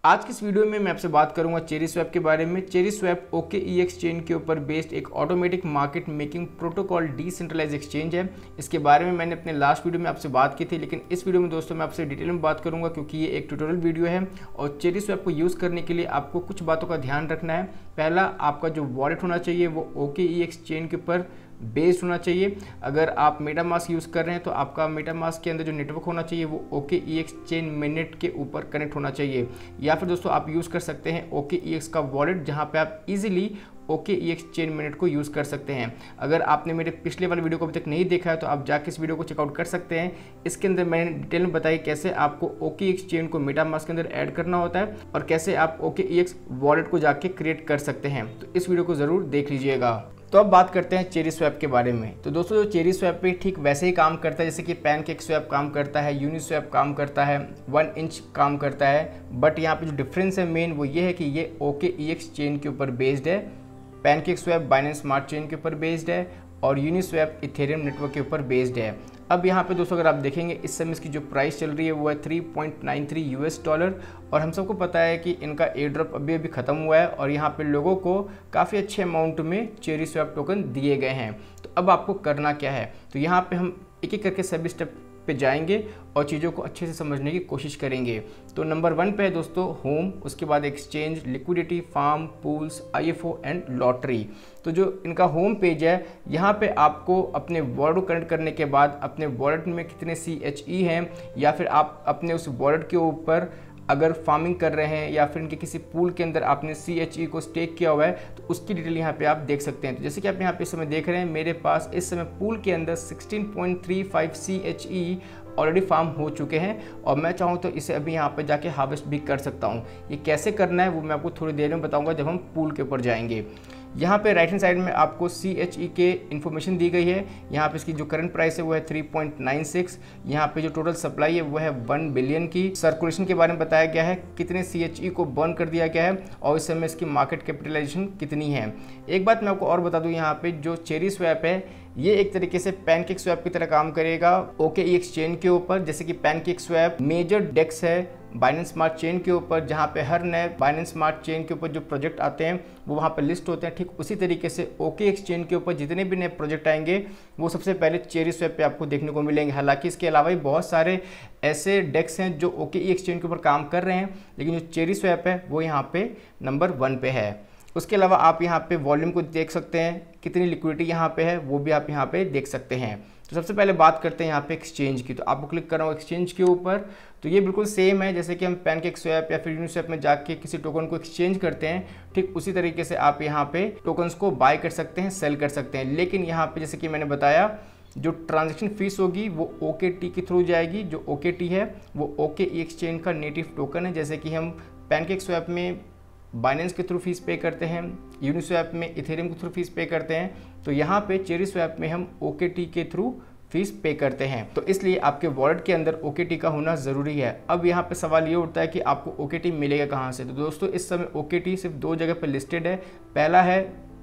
आज की इस वीडियो में मैं आपसे बात करूंगा चेरी स्वैप के बारे में। चेरी स्वैप OKEX चेन के ऊपर बेस्ड एक automatic market making protocol decentralise exchange है। इसके बारे में मैंने अपने लास्ट वीडियो में आपसे बात की थी, लेकिन इस वीडियो में दोस्तों मैं आपसे डिटेल में बात करूंगा क्योंकि ये एक ट्यूटोरियल वीडियो है और चेरी स्वैप को यूज़ करने के लिए आपको कुछ बातों का ध्यान रखना है। पहला, आपका जो वॉलेट होना चाहिए वो OKEX चेन के ऊपर बेस्ड होना चाहिए। अगर आप मेटामास्क यूज़ कर रहे हैं तो आपका मेटामास्क के अंदर जो नेटवर्क होना चाहिए वो OKEX चेन मिनट के ऊपर कनेक्ट होना चाहिए। या फिर दोस्तों आप यूज़ कर सकते हैं OKEX का वॉलेट, जहां पे आप इजीली OKEX चेन मिनट को यूज़ कर सकते हैं। अगर आपने मेरे पिछले वाले वीडियो को अभी तक नहीं देखा है तो आप जाके इस वीडियो को चेकआउट कर सकते हैं। इसके अंदर मैंने डिटेल में बताई कैसे आपको OKEX चेन को मेटामास्क के अंदर ऐड करना होता है और कैसे आप OKEX वॉलेट को जाके क्रिएट कर सकते हैं। तो इस वीडियो को ज़रूर देख लीजिएगा। तो अब बात करते हैं चेरी स्वैप के बारे में। तो दोस्तों जो चेरी स्वैप पे ठीक वैसे ही काम करता है जैसे कि पैनकेक स्वैप काम करता है, यूनिस्वैप काम करता है, 1 इंच काम करता है। बट यहाँ पे जो डिफरेंस है मेन वो ये है कि ये OKEX चेन के ऊपर बेस्ड है, pancake swap Binance smart chain के ऊपर बेस्ड है और यूनिस्वैप इथेरियम नेटवर्क के ऊपर बेस्ड है। अब यहाँ पे दोस्तों अगर आप देखेंगे इस समय इसकी जो प्राइस चल रही है वो है $3.93 और हम सबको पता है कि इनका एयर ड्रॉप अभी ख़त्म हुआ है और यहाँ पे लोगों को काफ़ी अच्छे अमाउंट में चेरी स्वैप टोकन दिए गए हैं। तो अब आपको करना क्या है, तो यहाँ पे हम एक एक करके सभी स्टेप पे जाएंगे और चीज़ों को अच्छे से समझने की कोशिश करेंगे। तो नंबर 1 पे है दोस्तों होम, उसके बाद exchange, liquidity, farm, pools, IFO and lottery. तो जो इनका होम पेज है यहाँ पे आपको अपने वॉलेट को कनेक्ट करने के बाद अपने वॉलेट में कितने CHE हैं या फिर आप अपने उस वॉलेट के ऊपर अगर फार्मिंग कर रहे हैं या फिर इनके किसी पूल के अंदर आपने CHE को स्टेक किया हुआ है तो उसकी डिटेल यहाँ पे आप देख सकते हैं। तो जैसे कि आप यहाँ पे इस समय देख रहे हैं मेरे पास इस समय पूल के अंदर 16.35 CHE ऑलरेडी फार्म हो चुके हैं और मैं चाहूँ तो इसे अभी यहाँ पे जाके हार्वेस्ट भी कर सकता हूँ। ये कैसे करना है वो मैं आपको थोड़ी देर में बताऊँगा जब हम पूल के ऊपर जाएंगे। यहाँ पे राइट हैंड साइड में आपको CHE के इन्फॉर्मेशन दी गई है। यहाँ पे इसकी जो करंट प्राइस है वो है 3.96। यहाँ पे जो टोटल सप्लाई है वो है 1 बिलियन की। सर्कुलेशन के बारे में बताया गया है, कितने CHE को बर्न कर दिया गया है और इस समय इसकी मार्केट कैपिटलाइजेशन कितनी है। एक बात मैं आपको और बता दूँ, यहाँ पे जो चेरी स्वैप है ये एक तरीके से पैनकेक स्वैप की तरह काम करेगा OKEX चेन के ऊपर। जैसे कि पैनकेक स्वैप मेजर डेक्स है बाइनेंस स्मार्ट चेन के ऊपर, जहाँ पे हर नए बाइनेंस स्मार्ट चेन के ऊपर जो प्रोजेक्ट आते हैं वो वहाँ पे लिस्ट होते हैं। ठीक उसी तरीके से OKEX चेन के ऊपर जितने भी नए प्रोजेक्ट आएंगे वो सबसे पहले चेरी स्वैप पे आपको देखने को मिलेंगे। हालांकि इसके अलावा भी बहुत सारे ऐसे डेक्स हैं जो OKEX चेन के ऊपर काम कर रहे हैं, लेकिन जो चेरी स्वैप है वो यहाँ पे नंबर 1 पे है। उसके अलावा आप यहाँ पे वॉल्यूम को देख सकते हैं, कितनी लिक्विडिटी यहाँ पे है वो भी आप यहाँ पे देख सकते हैं। तो सबसे पहले बात करते हैं यहाँ पे एक्सचेंज की। तो आपको क्लिक करना होगा एक्सचेंज के ऊपर। तो ये बिल्कुल सेम है जैसे कि हम पैनकेक स्वैप या फिर यूनिस्वैप में जाके किसी टोकन को एक्सचेंज करते हैं, ठीक उसी तरीके से आप यहाँ पे टोकन्स को बाय कर सकते हैं, सेल कर सकते हैं। लेकिन यहाँ पे जैसे कि मैंने बताया जो ट्रांजेक्शन फीस होगी वो OKT के थ्रू जाएगी। जो OKT है वो OKEX चेन का नेटिव टोकन है। जैसे कि हम पैनकेक स्वैप में बाइनेंस के थ्रू फीस पे करते हैं, यूनिस्वैप में इथेरियम के थ्रू फीस पे करते हैं, तो यहाँ पे चेरी स्वैप में हम OKT के थ्रू फीस पे करते हैं। तो इसलिए आपके वॉलेट के अंदर OKT का होना ज़रूरी है। अब यहाँ पे सवाल ये उठता है कि आपको OKT मिलेगा कहाँ से। तो दोस्तों इस समय OKT सिर्फ 2 जगह पर लिस्टेड है। पहला है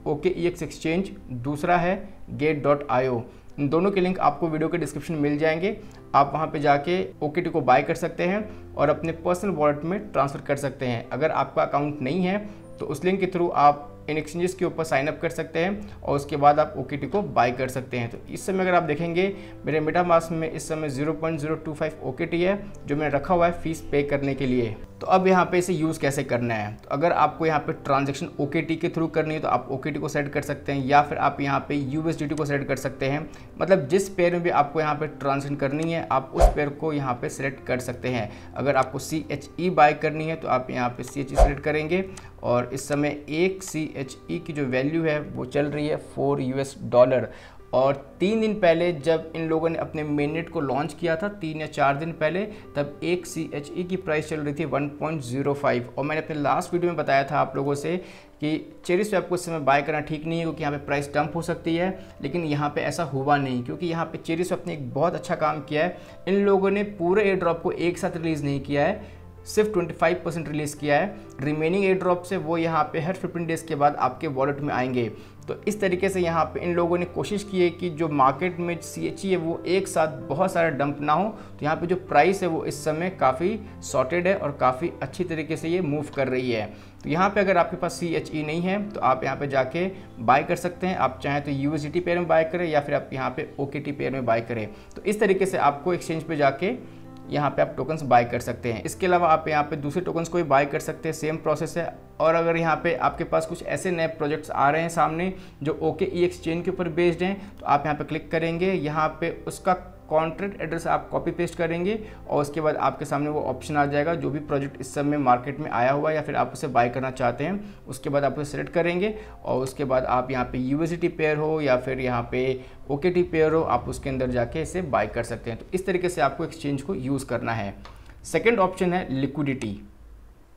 OKEX एक्सचेंज, दूसरा है Gate.io। इन दोनों के लिंक आपको वीडियो के डिस्क्रिप्शन में मिल जाएंगे। आप वहां पे जाके OKT को बाय कर सकते हैं और अपने पर्सनल वॉलेट में ट्रांसफ़र कर सकते हैं। अगर आपका अकाउंट नहीं है तो उस लिंक के थ्रू आप इन एक्सचेंजेस के ऊपर साइन अप कर सकते हैं और उसके बाद आप OKT को बाय कर सकते हैं। तो इस समय अगर आप देखेंगे मेरे मेटामास्क में इस समय 0.025 OKT है जो मैंने रखा हुआ है फीस पे करने के लिए। तो अब यहाँ पे इसे यूज़ कैसे करना है, तो अगर आपको यहाँ पे ट्रांजैक्शन OKT के थ्रू करनी है तो आप OKT को सेट कर सकते हैं या फिर आप यहाँ पे USDT को सेट कर सकते हैं। मतलब जिस पेयर में भी आपको यहाँ पे ट्रांजैक्शन करनी है आप उस पेयर को यहाँ पे सेलेक्ट कर सकते हैं। अगर आपको CHE बाय करनी है तो आप यहाँ पे CHE सेलेक्ट करेंगे और इस समय 1 CHE की जो वैल्यू है वो चल रही है $4 और 3 दिन पहले जब इन लोगों ने अपने मेननेट को लॉन्च किया था, 3 या 4 दिन पहले, तब 1 CHE की प्राइस चल रही थी 1.05। और मैंने अपने लास्ट वीडियो में बताया था आप लोगों से कि चेरी स्वैप को इस समय बाय करना ठीक नहीं है क्योंकि यहाँ पे प्राइस डंप हो सकती है, लेकिन यहाँ पे ऐसा हुआ नहीं क्योंकि यहाँ पे चेरी स्वैप ने एक बहुत अच्छा काम किया है। इन लोगों ने पूरे एयर ड्रॉप को एक साथ रिलीज़ नहीं किया है, सिर्फ 25% रिलीज़ किया है। रिमेनिंग एयर ड्रॉप से वो यहाँ पे हर 15 डेज़ के बाद आपके वॉलेट में आएंगे। तो इस तरीके से यहाँ पे इन लोगों ने कोशिश की है कि जो मार्केट में CHE है वो एक साथ बहुत सारा डंप ना हो। तो यहाँ पे जो प्राइस है वो इस समय काफ़ी सॉर्टेड है और काफ़ी अच्छी तरीके से ये मूव कर रही है। तो यहाँ पे अगर आपके पास CHE नहीं है तो आप यहाँ पे जाके बाय कर सकते हैं। आप चाहें तो USDT पेयर में बाय करें या फिर आप यहाँ पे OKT पेयर में बाय करें। तो इस तरीके से आपको एक्सचेंज पे जाके यहाँ पे आप टोकन्स बाय कर सकते हैं। इसके अलावा आप यहाँ पे दूसरे टोकन्स को भी बाय कर सकते हैं, सेम प्रोसेस है। और अगर यहाँ पे आपके पास कुछ ऐसे नए प्रोजेक्ट्स आ रहे हैं सामने जो OKEX चेन के ऊपर बेस्ड हैं, तो आप यहाँ पे क्लिक करेंगे, यहाँ पे उसका कॉन्ट्रैक्ट एड्रेस आप कॉपी पेस्ट करेंगे और उसके बाद आपके सामने वो ऑप्शन आ जाएगा जो भी प्रोजेक्ट इस समय मार्केट में आया हुआ है या फिर आप उसे बाय करना चाहते हैं। उसके बाद आप उसे सेलेक्ट करेंगे और उसके बाद आप यहाँ पे USDT पेयर हो या फिर यहाँ पे OKT पेयर हो, आप उसके अंदर जाके इसे बाय कर सकते हैं। तो इस तरीके से आपको एक्सचेंज को यूज़ करना है। सेकेंड ऑप्शन है लिक्विडिटी।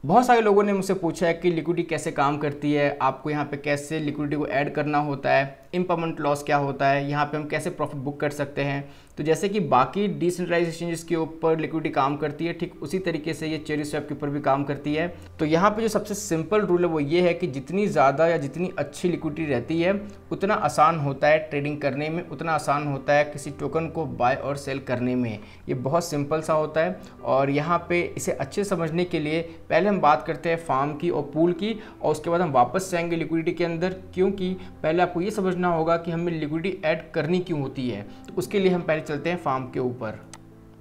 बहुत सारे लोगों ने मुझसे पूछा है कि लिक्विडिटी कैसे काम करती है, आपको यहाँ पे कैसे लिक्विडिटी को ऐड करना होता है, इम्पर्मेंट लॉस क्या होता है, यहाँ पे हम कैसे प्रॉफिट बुक कर सकते हैं। तो जैसे कि बाकी डिसेंट्रलाइज्ड एक्सचेंजेस के ऊपर लिक्विडिटी काम करती है, ठीक उसी तरीके से ये चेरी स्वैप के ऊपर भी काम करती है। तो यहाँ पे जो सबसे सिंपल रूल है वो ये है कि जितनी ज़्यादा या जितनी अच्छी लिक्विडिटी रहती है उतना आसान होता है ट्रेडिंग करने में, उतना आसान होता है किसी टोकन को बाय और सेल करने में। ये बहुत सिंपल सा होता है। और यहाँ पे इसे अच्छे समझने के लिए पहले हम बात करते हैं फार्म की और पूल की, और उसके बाद हम वापस जाएंगे लिक्विडिटी के अंदर, क्योंकि पहले आपको ये समझना होगा कि हमें लिक्विडिटी ऐड करनी क्यों होती है। तो उसके लिए हम पहले चलते हैं फार्म के ऊपर।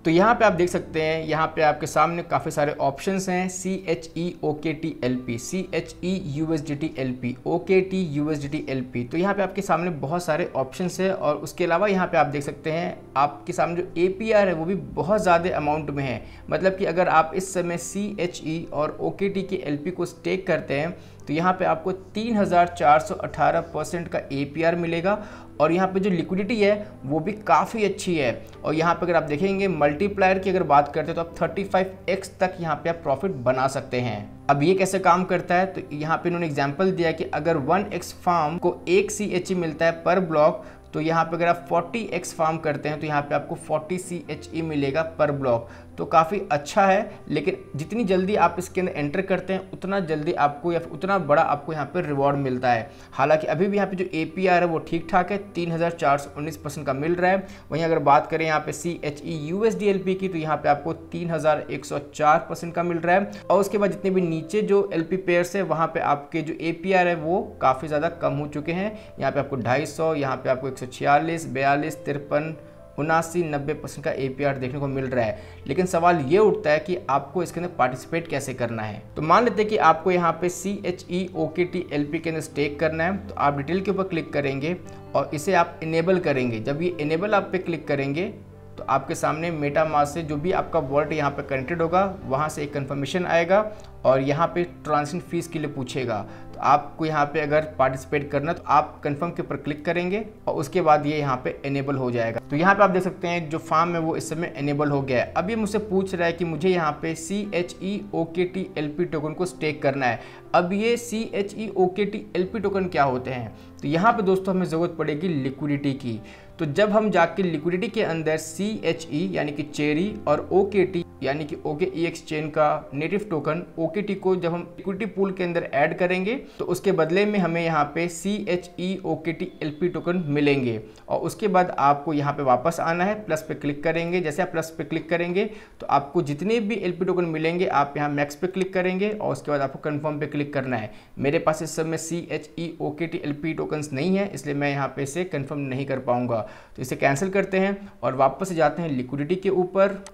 तो यहाँ पे आप देख सकते हैं, यहाँ पे आपके सामने काफ़ी सारे ऑप्शंस हैं। CHE OKT LP, CHE USDT LP, OKT USDT LP। तो यहाँ पे आपके सामने बहुत सारे ऑप्शंस हैं। और उसके अलावा यहाँ पे आप देख सकते हैं आपके सामने जो APR है वो भी बहुत ज़्यादा अमाउंट में है। मतलब कि अगर आप इस समय CHE और OKT के LP को स्टेक करते हैं तो यहाँ पे आपको 3418% का APR मिलेगा। और यहाँ पे जो लिक्विडिटी है वो भी काफ़ी अच्छी है। और यहाँ पे अगर आप देखेंगे मल्टीप्लायर की अगर बात करते हैं तो आप 35x तक यहाँ पे आप प्रॉफिट बना सकते हैं। अब ये कैसे काम करता है, तो यहाँ पे इन्होंने एग्जांपल दिया कि अगर 1x फार्म को 1 CHE मिलता है पर ब्लॉक, तो यहाँ पे अगर आप 40x फार्म करते हैं तो यहाँ पे आपको 40 CHE मिलेगा पर ब्लॉक। तो काफ़ी अच्छा है, लेकिन जितनी जल्दी आप इसके अंदर एंटर करते हैं उतना जल्दी आपको या फिर उतना बड़ा आपको यहाँ पे रिवॉर्ड मिलता है। हालांकि अभी भी यहाँ पे जो APR है वो ठीक ठाक है, 3419% का मिल रहा है। वहीं अगर बात करें यहाँ पे CHE USD LP की, तो यहाँ पे आपको 3104% का मिल रहा है। और उसके बाद जितने भी नीचे जो LP पेयर्स है वहाँ पे आपके जो APR है वो काफ़ी ज़्यादा कम हो चुके हैं। यहाँ पे आपको 250, यहाँ पे आपको 146, 42, 53, 79, 90% का APR देखने को मिल रहा है। लेकिन सवाल ये उठता है कि आपको इसके अंदर पार्टिसिपेट कैसे करना है। तो मान लेते हैं कि आपको यहाँ पे CHE OKT LP के अंदर स्टेक करना है, तो आप डिटेल के ऊपर क्लिक करेंगे और इसे आप इनेबल करेंगे। जब ये इनेबल आप पे क्लिक करेंगे तो आपके सामने मेटामास्क से जो भी आपका वॉलेट यहाँ पे कनेक्टेड होगा वहाँ से एक कन्फर्मेशन आएगा और यहाँ पे ट्रांजेक्शन फीस के लिए पूछेगा। तो आपको यहाँ पे अगर पार्टिसिपेट करना तो आप कंफर्म के ऊपर क्लिक करेंगे और उसके बाद ये यहाँ पे इनेबल हो जाएगा। तो यहाँ पे आप देख सकते हैं जो फार्म है वो इस समय इनेबल हो गया है। अब ये मुझसे पूछ रहा है कि मुझे यहाँ पे CHE OKT LP टोकन को स्टेक करना है। अब ये CHE OKT LP टोकन क्या होते हैं, तो यहाँ पे दोस्तों हमें ज़रूरत पड़ेगी लिक्विडिटी की। तो जब हम जाके लिक्विडिटी के अंदर CHE यानी कि चेरी और OKT यानी कि OKEX चेन का नेटिव टोकन OKT को जब हम लिक्विडिटी पूल के अंदर ऐड करेंगे तो उसके बदले में हमें यहाँ पे CHE OKT LP टोकन मिलेंगे। और उसके बाद आपको यहाँ पे वापस आना है, प्लस पे क्लिक करेंगे। जैसे आप प्लस पे क्लिक करेंगे तो आपको जितने भी LP टोकन मिलेंगे आप यहाँ मैक्स पे क्लिक करेंगे और उसके बाद आपको कन्फर्म पे क्लिक करना है। मेरे पास इस समय CHE OKT LP टोकन्स नहीं है, इसलिए मैं यहाँ पे इसे कन्फर्म नहीं कर पाऊँगा। तो इसे कैंसिल करते हैं और वापस जाते हैं लिक्विडिटी के ऊपर।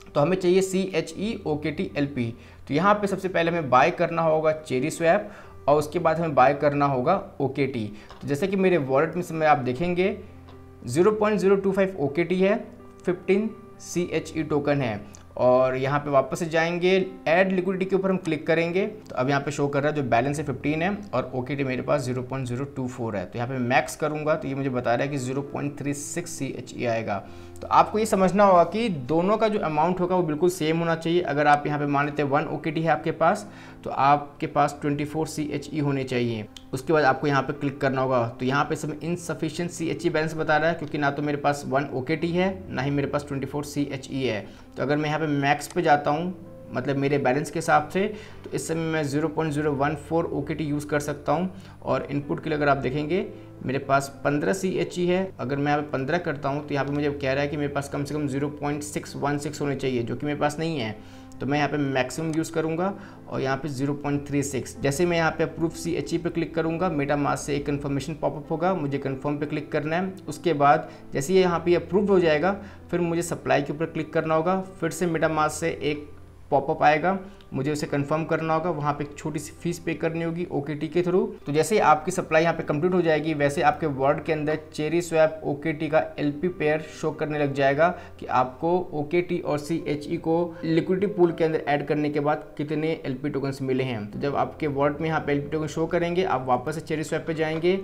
तो हमें चाहिए CHE OKT LP। तो यहाँ पे सबसे पहले हमें बाय करना होगा चेरी स्वैप और उसके बाद हमें बाय करना होगा OKT। तो जैसे कि मेरे वॉलेट में समय आप देखेंगे 0.025 OKT है, 15 CHE टोकन है। और यहाँ पे वापस से जाएंगे, ऐड लिक्विडिटी के ऊपर हम क्लिक करेंगे तो अब यहाँ पे शो कर रहा है जो बैलेंस है 15 है और OKT मेरे पास 0.024 है। तो यहाँ पे मैक्स करूँगा तो ये मुझे बता रहा है कि 0.36 CHE आएगा। तो आपको ये समझना होगा कि दोनों का जो अमाउंट होगा वो बिल्कुल सेम होना चाहिए। अगर आप यहाँ पे मान लेते हैं 1 OKT है आपके पास तो आपके पास 24 CHE होने चाहिए। उसके बाद आपको यहाँ पे क्लिक करना होगा। तो यहाँ पे समय इनसफिशिएंट CHE बैलेंस बता रहा है क्योंकि ना तो मेरे पास 1 OKT है ना ही मेरे पास 24 CHE है। तो अगर मैं यहाँ पे मैक्स पे जाता हूँ मतलब मेरे बैलेंस के हिसाब से। तो इस समय मैं 0.014 OKT यूज़ कर सकता हूँ। और इनपुट के लिए अगर आप देखेंगे मेरे पास 15 CHE है। अगर मैं यहाँ पे 15 करता हूँ तो यहाँ पे मुझे कह रहा है कि मेरे पास कम से कम 0.616 होने चाहिए, जो कि मेरे पास नहीं है। तो मैं यहाँ पे मैक्सिमम यूज़ करूँगा और यहाँ पे 0.36। जैसे मैं यहाँ पे अप्रूव CHE पे क्लिक करूँगा, मेटामास्क से एक कन्फर्मेशन पॉपअप होगा, मुझे कन्फर्म पे क्लिक करना है। उसके बाद जैसे ये यहाँ पे अप्रूव हो जाएगा, फिर मुझे सप्लाई के ऊपर क्लिक करना होगा। फिर से मेटामास्क से एक पॉपअप आएगा, मुझे उसे कंफर्म करना होगा, वहाँ पे एक छोटी सी फीस पे करनी होगी OKT के थ्रू। तो जैसे ही आपकी सप्लाई यहाँ पे कंप्लीट हो जाएगी, वैसे आपके वर्ड के अंदर चेरिस्वैप OKT का LP पेयर शो करने लग जाएगा कि आपको OKT और CHE को लिक्विडिटी पूल के अंदर ऐड करने के बाद कितने LP टोकन्स मिले हैं। तो जब आपके वर्ड में यहाँ पे LP टोकन शो करेंगे, आप वापस से चेरिस्वैप पे जाएंगे,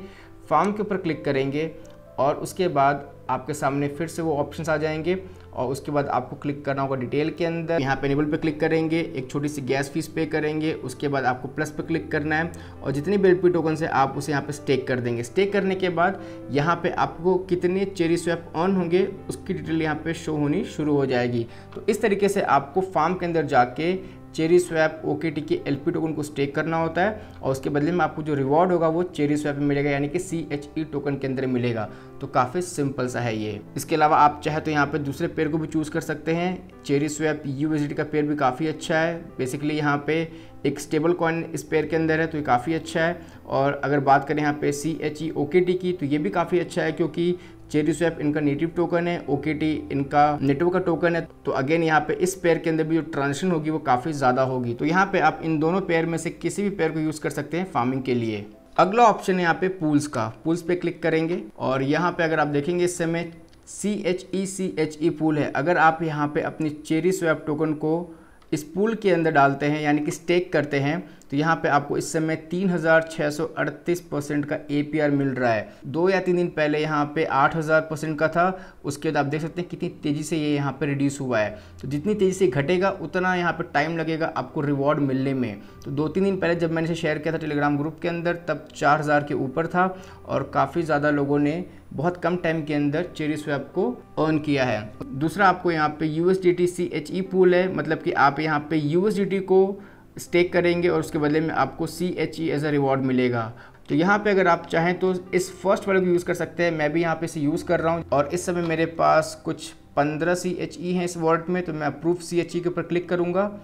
फार्म के ऊपर क्लिक करेंगे और उसके बाद आपके सामने फिर से वो ऑप्शंस आ जाएंगे और उसके बाद आपको क्लिक करना होगा डिटेल के अंदर। यहाँ पे एनेबल पे क्लिक करेंगे, एक छोटी सी गैस फीस पे करेंगे, उसके बाद आपको प्लस पे क्लिक करना है और जितनी भी LP टोकन है आप उसे यहाँ पे स्टेक कर देंगे। स्टेक करने के बाद यहाँ पे आपको कितने चेरिस्वैप ऑन होंगे उसकी डिटेल यहाँ पे शो होनी शुरू हो जाएगी। तो इस तरीके से आपको फार्म के अंदर जाके चेरिस्वैप OKT के LP टोकन को स्टेक करना होता है और उसके बदले में आपको जो रिवॉर्ड होगा वो चेरिस्वैप में मिलेगा, यानी कि CHE टोकन के अंदर मिलेगा। तो काफ़ी सिंपल सा है ये। इसके अलावा आप चाहे तो यहाँ पे दूसरे पेयर को भी चूज़ कर सकते हैं। चेरिस्वैप USDT का पेयर भी काफ़ी अच्छा है। बेसिकली यहाँ पे एक स्टेबल कॉइन इस पेयर के अंदर है, तो ये काफ़ी अच्छा है। और अगर बात करें यहाँ पे CHE OKT की, तो ये भी काफ़ी अच्छा है क्योंकि चेरिस्वैप इनका नेटिव टोकन है, OKT इनका नेटवर्क का टोकन है। तो अगेन यहाँ पे इस पेयर के अंदर भी जो ट्रांजेक्शन होगी वो काफ़ी ज़्यादा होगी। तो यहाँ पे आप इन दोनों पेयर में से किसी भी पेयर को यूज़ कर सकते हैं फार्मिंग के लिए। अगला ऑप्शन है यहाँ पे पूल्स का। पूल्स पे क्लिक करेंगे और यहाँ पे अगर आप देखेंगे इस समय CHE पूल है। अगर आप यहाँ पे अपनी चेरिस्वैप टोकन को इस पूल के अंदर डालते हैं, यानी कि स्टेक करते हैं, तो यहाँ पे आपको इस समय 3638% का APR मिल रहा है। 2 या 3 दिन पहले यहाँ पे 8000% का था। उसके बाद आप देख सकते हैं कितनी तेज़ी से ये यहाँ पे रिड्यूस हुआ है। तो जितनी तेज़ी से घटेगा उतना यहाँ पे टाइम लगेगा आपको रिवॉर्ड मिलने में। तो 2-3 दिन पहले जब मैंने इसे शेयर किया था टेलीग्राम ग्रुप के अंदर, तब 4000 के ऊपर था और काफ़ी ज़्यादा लोगों ने बहुत कम टाइम के अंदर चेरिस्वैप को अर्न किया है। दूसरा आपको यहाँ पे USDT CHE पूल है, मतलब कि आप यहाँ पे USDT को स्टेक करेंगे और उसके बदले में आपको CHE एज अ रिवॉर्ड मिलेगा। तो यहाँ पे अगर आप चाहें तो इस फर्स्ट वाले को यूज़ कर सकते हैं। मैं भी यहाँ पे इसे यूज़ कर रहा हूँ और इस समय मेरे पास कुछ 15 CHE हैं इस वॉलेट में। तो मैं अप्रूव CHE के ऊपर क्लिक करूँगा,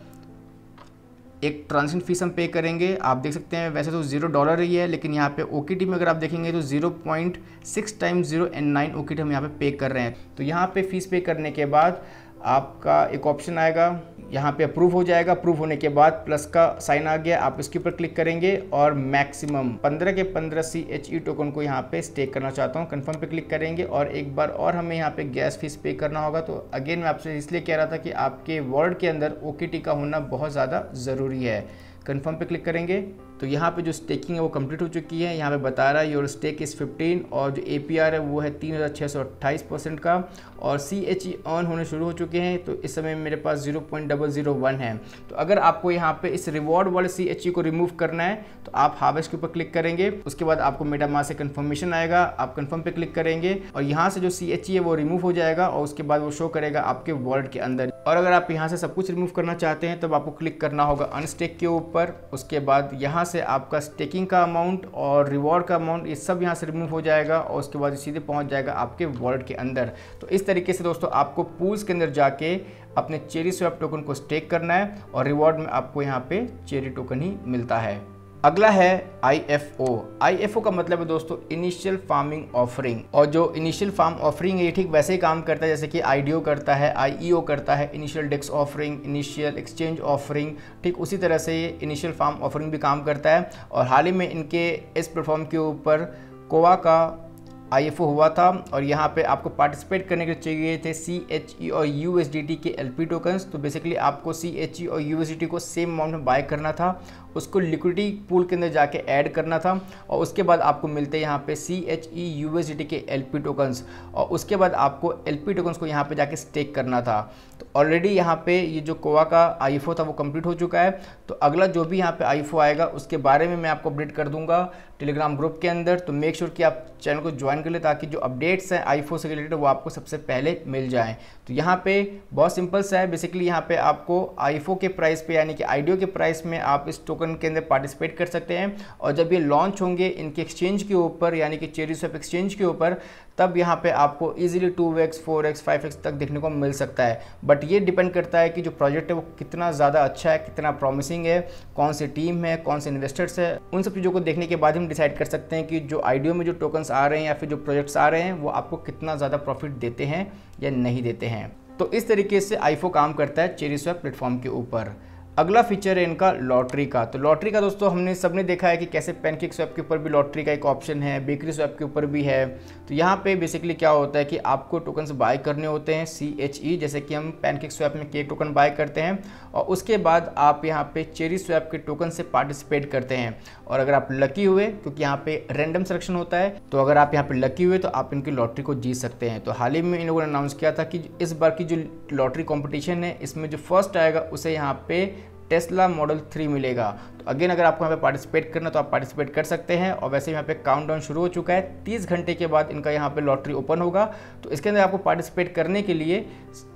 एक ट्रांजेक्शन फीस हम पे करेंगे। आप देख सकते हैं वैसे तो $0 ही है, लेकिन यहाँ पे OKT में अगर आप देखेंगे तो 0.6 × 0.9 OKT हम यहाँ पे कर रहे हैं। तो यहाँ पे फीस पे करने के बाद आपका एक ऑप्शन आएगा, यहाँ पे अप्रूव हो जाएगा। अप्रूव होने के बाद प्लस का साइन आ गया, आप इसके ऊपर क्लिक करेंगे और मैक्सिमम 15 के 15 CHE टोकन को यहाँ पे स्टेक करना चाहता हूँ। कंफर्म पे क्लिक करेंगे और एक बार और हमें यहाँ पे गैस फीस पे करना होगा। तो अगेन मैं आपसे इसलिए कह रहा था कि आपके वर्ड के अंदर OKT का होना बहुत ज़्यादा ज़रूरी है। कंफर्म पे क्लिक करेंगे तो यहाँ पे जो स्टेकिंग है वो कंप्लीट हो चुकी है। यहाँ पे बता रहा है योर स्टेक इज़ 15 और जो APR है वो है 3628% का और CHE ऑन होने शुरू हो चुके हैं। तो इस समय मेरे पास 0.001 है। तो अगर आपको यहाँ पे इस रिवॉर्ड वाले CHE को रिमूव करना है तो आप हार्वेस्ट के ऊपर क्लिक करेंगे। उसके बाद आपको मेटामास्क से कन्फर्मेशन आएगा, आप कन्फर्म पे क्लिक करेंगे और यहाँ से जो CHE है वो रिमूव हो जाएगा और उसके बाद वो शो करेगा आपके वॉलेट के अंदर। और अगर आप यहाँ से सब कुछ रिमूव करना चाहते हैं तब आपको क्लिक करना होगा अनस्टेक के ऊपर। उसके बाद यहाँ से आपका स्टेकिंग का अमाउंट और रिवॉर्ड का अमाउंट ये सब यहाँ से रिमूव हो जाएगा और उसके बाद सीधे पहुँच जाएगा आपके वॉलेट के अंदर। तो इस तरीके से दोस्तों आपको पूल्स के अंदर जाके अपने चेरिस्वैप टोकन को स्टेक करना है और रिवॉर्ड में आपको यहाँ पे चेरी टोकन ही मिलता है। अगला है IFO। IFO का मतलब है दोस्तों इनिशियल फार्मिंग ऑफरिंग। और जो इनिशियल फार्म ऑफरिंग है ये ठीक वैसे ही काम करता है जैसे कि IDO करता है, IEO करता है, इनिशियल डेक्स ऑफरिंग, इनिशियल एक्सचेंज ऑफरिंग। ठीक उसी तरह से ये इनिशियल फार्म ऑफरिंग भी काम करता है। और हाल ही में इनके इस प्लेटफॉर्म के ऊपर कोवा का IFO हुआ था और यहाँ पे आपको पार्टिसिपेट करने के लिए चाहिए थे CHE और USDT के LP टोकन्स। तो बेसिकली आपको CHE और USDT को सेम अमाउंट में बाय करना था उसको लिक्विडिटी पूल के अंदर जाके ऐड करना था और उसके बाद आपको मिलते हैं यहाँ पे CHE USDT के LP टोकन्स और उसके बाद आपको LP टोकन्स को यहाँ पे जाके स्टेक करना था। तो ऑलरेडी यहाँ पे ये जो कोवा का IFO था वो कंप्लीट हो चुका है। तो अगला जो भी यहाँ पे IFO आएगा उसके बारे में मैं आपको अपडेट कर दूंगा टेलीग्राम ग्रुप के अंदर। तो मेक श्योर कि आप चैनल को ज्वाइन कर ले ताकि जो अपडेट्स हैं IFO से रिलेटेड वो आपको सबसे पहले मिल जाएं। तो यहाँ पे बहुत सिंपल सा है, बेसिकली यहाँ पे आपको IFO के प्राइस पे यानी कि IDO के प्राइस में आप इस टोकन के अंदर पार्टिसिपेट कर सकते हैं और जब ये लॉन्च होंगे इनके एक्सचेंज के ऊपर यानी कि चेरीस्वैप एक्सचेंज के ऊपर, तब यहाँ पे आपको इजीली 2x 4x 5x तक देखने को मिल सकता है। बट ये डिपेंड करता है कि जो प्रोजेक्ट है वो कितना ज़्यादा अच्छा है, कितना प्रॉमिसिंग है, कौन सी टीम है, कौन से इन्वेस्टर्स है। उन सब चीज़ों को देखने के बाद हम डिसाइड कर सकते हैं कि जो IDO में जो टोकन्स आ रहे हैं या फिर जो प्रोजेक्ट्स आ रहे हैं वो आपको कितना ज़्यादा प्रॉफिट देते हैं या नहीं देते हैं। तो इस तरीके से IFO काम करता है चेरीस्वैप प्लेटफॉर्म के ऊपर। अगला फीचर है इनका लॉटरी का। तो लॉटरी का दोस्तों हमने सबने देखा है कि कैसे पैनकेकस्वैप के ऊपर भी लॉटरी का एक ऑप्शन है, बेकरीस्वैप के ऊपर भी है। तो यहाँ पे बेसिकली क्या होता है कि आपको टोकन्स बाय करने होते हैं CHE, जैसे कि हम पैनकेकस्वैप में केक टोकन बाय करते हैं और उसके बाद आप यहाँ पे चेरीस्वैप के टोकन से पार्टिसिपेट करते हैं। और अगर आप लकी हुए, क्योंकि यहाँ पे रैंडम सिलेक्शन होता है, तो अगर आप यहाँ पे लकी हुए तो आप इनकी लॉटरी को जीत सकते हैं। तो हाल ही में इन लोगों ने अनाउंस किया था कि इस बार की जो लॉटरी कॉम्पिटिशन है इसमें जो फर्स्ट आएगा उसे यहाँ पे टेस्ला मॉडल 3 मिलेगा। तो अगेन अगर आपको यहाँ पे पार्टिसिपेट करना तो आप पार्टिसिपेट कर सकते हैं। और वैसे यहाँ पे काउंटडाउन शुरू हो चुका है, 30 घंटे के बाद इनका यहाँ पे लॉटरी ओपन होगा। तो इसके अंदर आपको पार्टिसिपेट करने के लिए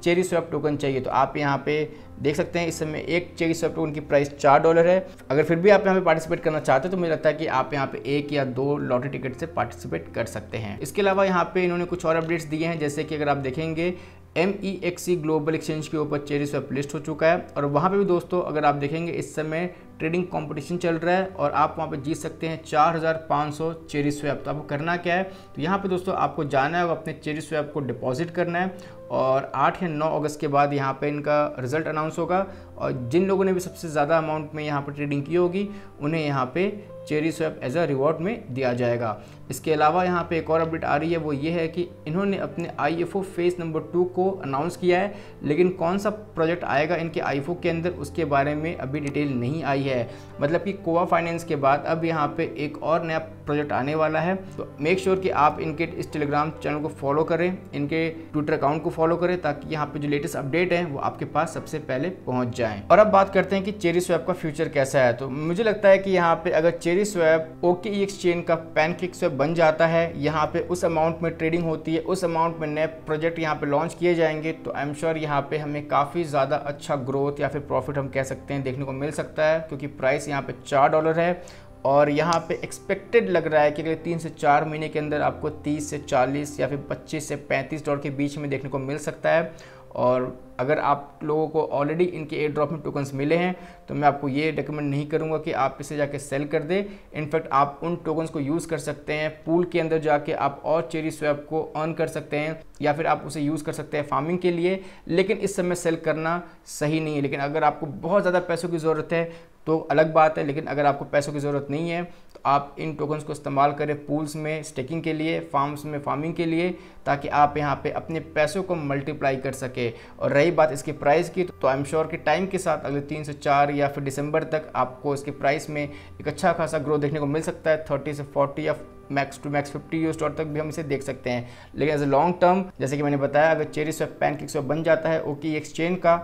चेरीस्वैप टोकन चाहिए। तो आप यहाँ पे देख सकते हैं इस समय एक चेरीस्वैप टोकन की प्राइस $4 है। अगर फिर भी आप यहाँ पे पार्टिसिपेट करना चाहते हो तो मुझे लगता है कि आप यहाँ पे 1 या 2 लॉटरी टिकट से पार्टिसिपेट कर सकते हैं। इसके अलावा यहाँ पे इन्होंने कुछ और अपडेट्स दिए हैं, जैसे कि अगर आप देखेंगे MEXC ग्लोबल एक्सचेंज के ऊपर चेरीस्वैप लिस्ट हो चुका है और वहाँ पे भी दोस्तों अगर आप देखेंगे इस समय ट्रेडिंग कंपटीशन चल रहा है और आप वहाँ पे जीत सकते हैं 4500 चेरीस्वैप। तो आपको करना क्या है, तो यहाँ पे दोस्तों आपको जाना है और अपने चेरीस्वैप को डिपॉजिट करना है और 8 या 9 अगस्त के बाद यहाँ पे इनका रिजल्ट अनाउंस होगा और जिन लोगों ने भी सबसे ज़्यादा अमाउंट में यहाँ पर ट्रेडिंग की होगी उन्हें यहाँ पे चेरीस्वैप एज अ रिवॉर्ड में दिया जाएगा। इसके अलावा यहाँ पे एक और अपडेट आ रही है, वो ये है कि इन्होंने अपने IFO फेज नंबर 2 को अनाउंस किया है, लेकिन कौन सा प्रोजेक्ट आएगा इनके IFO के अंदर उसके बारे में अभी डिटेल नहीं आई है। मतलब कि कोवा फाइनेंस के बाद अब यहाँ पे एक और नया प्रोजेक्ट आने वाला है। तो मेक श्योर कि आप इनके इस टेलीग्राम चैनल को फॉलो करें, इनके ट्विटर अकाउंट को फॉलो करें, ताकि यहाँ पे जो लेटेस्ट अपडेट है वो आपके पास सबसे पहले पहुँच जाएँ। और अब बात करते हैं कि चेरीस्वैप का फ्यूचर कैसा है। तो मुझे लगता है कि यहाँ पे अगर चेरीस्वैप OKEX चेन का पैनकेकस्वैप बन जाता है, यहाँ पे उस अमाउंट में ट्रेडिंग होती है, उस अमाउंट में नए प्रोजेक्ट यहाँ पे लॉन्च किए जाएंगे, तो आई एम श्योर यहाँ पे हमें काफ़ी ज़्यादा अच्छा ग्रोथ या फिर प्रॉफिट हम कह सकते हैं देखने को मिल सकता है, क्योंकि प्राइस यहाँ पे $4 है और यहाँ पे एक्सपेक्टेड लग रहा है कि अगले 3 से 4 महीने के अंदर आपको 30 से 40 या फिर 25 से $35 के बीच में देखने को मिल सकता है। और अगर आप लोगों को ऑलरेडी इनके एयर ड्रॉप में टोकन्स मिले हैं तो मैं आपको ये रिकमेंड नहीं करूंगा कि आप इसे जाके सेल कर दें। इनफैक्ट आप उन टोकन्स को यूज़ कर सकते हैं, पूल के अंदर जाके आप और चेरीस्वैप को अर्न कर सकते हैं या फिर आप उसे यूज़ कर सकते हैं फार्मिंग के लिए, लेकिन इस समय सेल करना सही नहीं है। लेकिन अगर आपको बहुत ज़्यादा पैसों की ज़रूरत है तो अलग बात है, लेकिन अगर आपको पैसों की ज़रूरत नहीं है तो आप इन टोकन्स को इस्तेमाल करें पूल्स में स्टेकिंग के लिए, फार्म्स में फार्मिंग के लिए, ताकि आप यहाँ पे अपने पैसों को मल्टीप्लाई कर सके। और रही बात इसके प्राइस की, तो आई एम श्योर कि टाइम के साथ अगले 3 से 4 या फिर दिसंबर तक आपको इसके प्राइस में एक अच्छा खासा ग्रोथ देखने को मिल सकता है। 30 से 40 या मैक्स टू मैक्स $50 तक भी हम इसे देख सकते हैं। लेकिन एज ए लॉन्ग टर्म, जैसे कि मैंने बताया, अगर चेरीस्वैप पैनकेकस्वैप बन जाता है OKEX चेन का,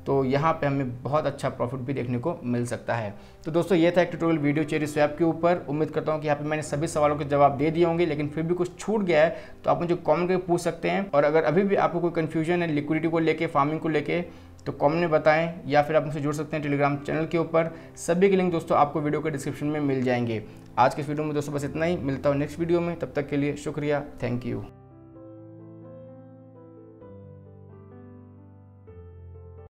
तो यहाँ पे हमें बहुत अच्छा प्रॉफिट भी देखने को मिल सकता है। तो दोस्तों ये था एक ट्यूटोरियल वीडियो चेरीस्वैप के ऊपर। उम्मीद करता हूँ कि यहाँ पे मैंने सभी सवालों के जवाब दे दिए होंगे, लेकिन फिर भी कुछ छूट गया है तो आप मुझे कमेंट करके पूछ सकते हैं। और अगर अभी भी आपको कोई कन्फ्यूजन है लिक्विडिटी को लेके, फार्मिंग को लेके, तो कमेंट में बताएं या फिर आप मुझसे जुड़ सकते हैं टेलीग्राम चैनल के ऊपर। सभी के लिंक दोस्तों आपको वीडियो के डिस्क्रिप्शन में मिल जाएंगे। आज के इस वीडियो में दोस्तों बस इतना ही, मिलता हूँ नेक्स्ट वीडियो में, तब तक के लिए शुक्रिया, थैंक यू।